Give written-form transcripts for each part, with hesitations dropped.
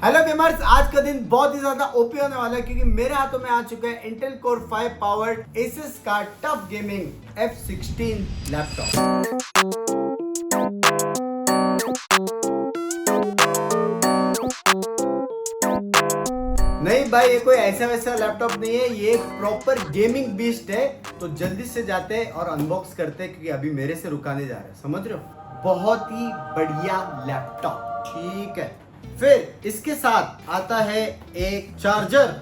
Hello gamers, आज का दिन बहुत ही ज्यादा ओपी होने वाला है क्योंकि मेरे हाथों में आ चुका है इंटेल कोर 5 पावर्ड एसएस का टफ गेमिंग F16 लैपटॉप। नहीं भाई, ये कोई ऐसा वैसा लैपटॉप नहीं है, ये एक प्रॉपर गेमिंग बीस्ट है। तो जल्दी से जाते हैं और अनबॉक्स करते हैं क्योंकि अभी मेरे से रुका नहीं जा रहा है, समझ रहे हो। बहुत ही बढ़िया लैपटॉप, ठीक है। फिर इसके साथ आता है एक चार्जर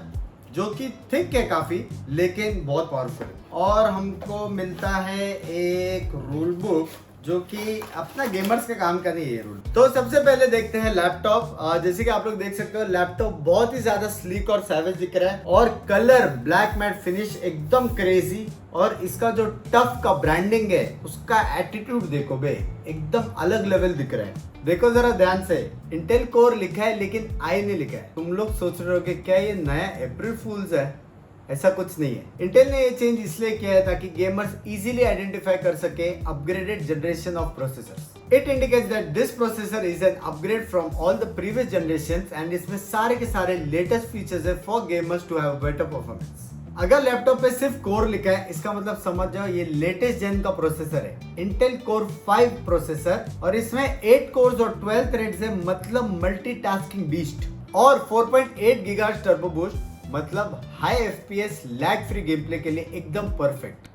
जो कि थिक है काफी लेकिन बहुत पावरफुल है, और हमको मिलता है एक रूल बुक जो कि अपना गेमर्स का काम का नहीं है ये रूल। तो सबसे पहले देखते हैं लैपटॉप। जैसे कि आप लोग देख सकते हो, लैपटॉप बहुत ही ज्यादा स्लीक और सैवेज दिख रहा है, और कलर ब्लैक मैट फिनिश एकदम क्रेजी, और इसका जो टफ का ब्रांडिंग है उसका एटीट्यूड देखो बे, एकदम अलग लेवल दिख रहा है। देखो जरा ध्यान से, इंटेल कोर लिखा है लेकिन आई नहीं लिखा है। तुम लोग सोच रहे हो कि क्या ये नया अप्रैल फूल्स है? ऐसा कुछ नहीं है। इंटेल ने ये चेंज इसलिए किया है ताकि गेमर्स इजीली आइडेंटिफाई कर सके upgraded generation of processors. It indicates that this processor is an upgrade from all the previous generations, and इसमें सारे के सारे लेटेस्ट फीचर्स है for gamers to have better performance. अगर लैपटॉप पे सिर्फ कोर लिखा है, इसका मतलब समझ जाओ ये लेटेस्ट जेन का प्रोसेसर है, इंटेल कोर 5 प्रोसेसर, और इसमें 8 कोर्स और 12 थ्रेड्स है, मतलब मल्टीटास्किंग बीस्ट, और 4.8 गीगाहर्ट्ज टर्बो बूस्ट, मतलब high FPS lag free game play के लिए एकदम परफेक्ट।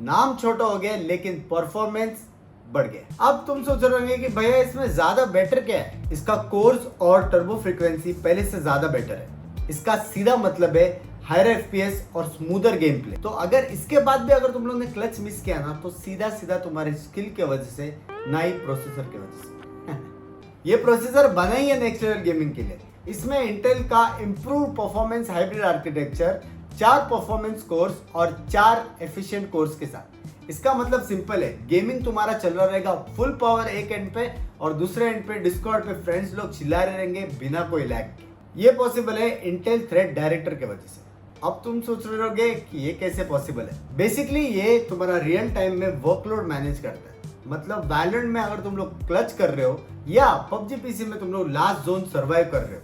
नाम छोटा हो गया लेकिन परफॉर्मेंस बढ़ गया। अब तुम सोच रहे होंगे कि भैया इसमें ज्यादा बेटर क्या है? इसका कोर्स और टर्बो फ्रीक्वेंसी पहले से ज्यादा बेटर है। इसका सीधा मतलब है हायर एफपीएस और स्मूदर गेम प्ले। तो अगर इसके बाद भी अगर तुम लोग ने क्लच मिस किया ना, तो सीधा सीधा तुम्हारे स्किल की वजह से, ना ही प्रोसेसर की वजह से। ये प्रोसेसर बना ही है नेक्स्ट लेवल गेमिंग के लिए। इसमें इंटेल का improve performance hybrid architecture, 4 performance course और 4 एफिशिएंट कोर्स के साथ। इसका मतलब सिंपल है, गेमिंग तुम्हारा चल रहा रहेगा फुल पावर एक एंड पे, और दूसरे एंड पे डिस्कॉर्ड पे फ्रेंड्स लोग चिल्ला रहे रहेंगे बिना कोई लैग के। ये पॉसिबल है इंटेल थ्रेड डायरेक्टर की वजह से। अब तुम सोच रहे होगे कि ये कैसे पॉसिबल है। बेसिकली ये तुम्हारा रियल टाइम में वर्कलोड मैनेज करता है। मतलब वैलोरेंट में अगर तुम लोग क्लच कर रहे हो, या पबजी पीसी में तुम लोग लास्ट जोन सर्वाइव कर रहे हो,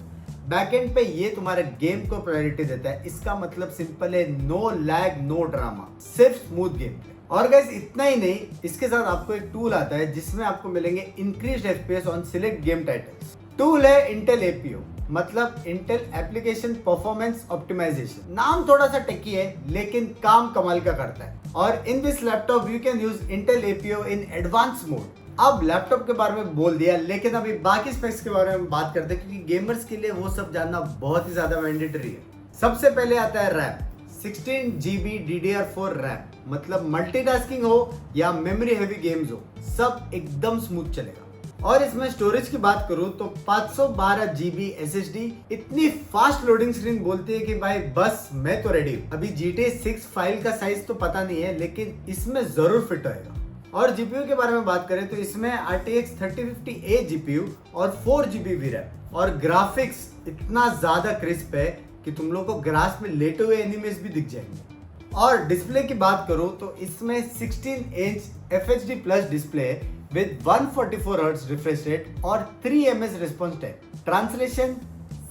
बैकएंड पे ये तुम्हारे गेम को प्रायोरिटी देता है। इसका मतलब सिंपल है, नो लैग नो ड्रामा, सिर्फ स्मूथ गेम प्ले। और गाइस इतना ही नहीं, इसके साथ आपको एक टूल आता है जिसमें आपको मिलेंगे increased FPS on select game titles. Tool है इंटेल एपीओ, मतलब इंटेल एप्लीकेशन परफॉर्मेंस ऑप्टिमाइजेशन। नाम थोड़ा सा टेकी है लेकिन काम कमाल का करता है। और in this laptop you can use Intel APO in advance mode. अब लैपटॉप के बारे में बोल दिया, लेकिन अभी बाकी स्पेक्स के बारे में बात करते हैं क्योंकि गेमर्स के लिए वो सब जानना बहुत ही ज्यादा मैंडेटरी है। सबसे पहले आता है रैम, 16 GB DDR4 रैम, मतलब मल्टीटास्किंग हो या मेमोरी हेवी गेम्स हो, सब एकदम स्मूथ चलेगा। और इसमें स्टोरेज की बात करूं तो 512 GB SSD, इतनी फास्ट लोडिंग स्क्रीन बोलती है कि भाई बस मैं तो रेडी हूं। अभी GTA 6 फाइल का साइज तो पता नहीं है, लेकिन इसमें जरूर फिट होएगा। और जीपीयू के बारे में बात करें तो इसमें RTX 3050A जीपीयू और 4 GB VRAM, और ग्राफिक्स इतना ज्यादा क्रिस्प है कि तुम लोग को ग्रास में लेटे हुए एनिमेस भी दिख जाएंगे। और डिस्प्ले की बात करूं तो इसमें 16 inch FHD plus display with 144 Hz refresh rate और 3 ms response time. Translation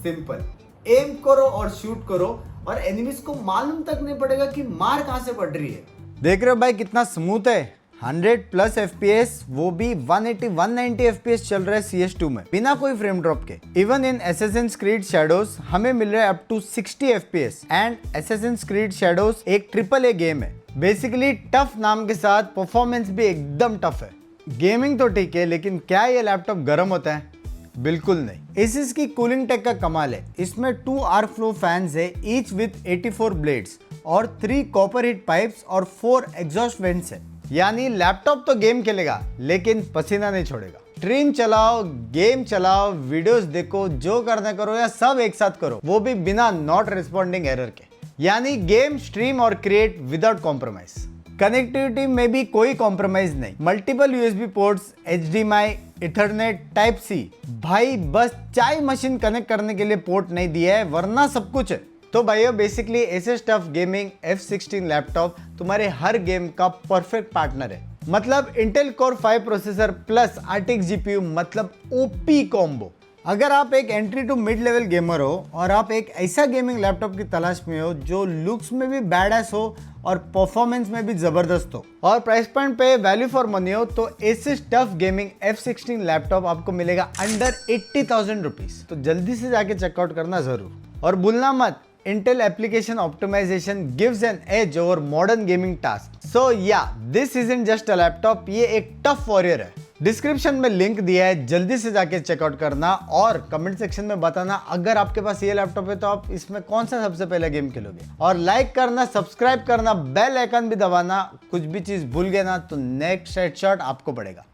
simple, aim करो और शूट करो और एनिमीज को मालूम तक नहीं पड़ेगा कि मार कहां से पड़ रही है। देख रहे हो भाई कितना स्मूथ है, 100+ FPS, वो भी 180-190 FPS चल रहा है CS2 में बिना कोई फ्रेम ड्रॉप के। Even in Assassin's Creed Shadows हमें मिल रहा है up to 60 FPS, and Assassin's Creed Shadows एक AAA गेम है। बेसिकली टफ नाम के साथ परफॉर्मेंस भी एकदम टफ है। गेमिंग तो ठीक है, लेकिन क्या ये लैपटॉप गर्म होता है? बिल्कुल नहीं। इसकी कूलिंग टेक का कमाल है। इसमें 2 आर फ्लो फैंस है, ईच विथ 84 ब्लेड्स, और 3 कॉपर हीट पाइप्स और 4 एग्जॉस्ट वेंट्स है। यानी लैपटॉप तो गेम खेलेगा लेकिन पसीना नहीं छोड़ेगा। स्ट्रीम चलाओ, गेम चलाओ, वीडियोस देखो, जो करना करो या सब एक साथ करो, वो भी बिना नॉट रिस्पॉन्डिंग एरर के। यानी गेम, स्ट्रीम और क्रिएट विदाउट कॉम्प्रोमाइज। कनेक्टिविटी में भी कोई कॉम्प्रोमाइज नहीं। Multiple USB ports, HDMI, ethernet, type C. भाई बस चाय मशीन कनेक्ट करने के लिए पोर्ट नहीं दिया है, वरना सब कुछ है। तो भाइयों basically ASUS TUF gaming F16 laptop तुम्हारे हर गेम का परफेक्ट पार्टनर है। मतलब Intel core 5 processor plus RTX GPU, मतलब ओपी कॉम्बो। अगर आप एक entry to mid level gamer हो और आप एक ऐसा गेमिंग लैपटॉप की तलाश में हो जो लुक्स में भी बैडएस हो और परफॉर्मेंस में भी जबरदस्त हो और प्राइस पॉइंट पे वैल्यू फॉर मनी हो, तो Asus tough gaming F16 laptop आपको मिलेगा अंडर 80,000 रुपीज। तो जल्दी से जाके चेकआउट करना जरूर और भूलना मत, Intel application optimization gives an edge over modern gaming tasks. So yeah, this isn't just a laptop, ये एक टफ वॉरियर है। डिस्क्रिप्शन में लिंक दिया है, जल्दी से जाके चेकआउट करना और कमेंट सेक्शन में बताना अगर आपके पास ये लैपटॉप है तो आप इसमें कौन सा सबसे पहले गेम खेलोगे। और लाइक करना, सब्सक्राइब करना, बेल आइकन भी दबाना। कुछ भी चीज भूल गए ना तो नेक्स्ट हेडशॉट आपको पड़ेगा।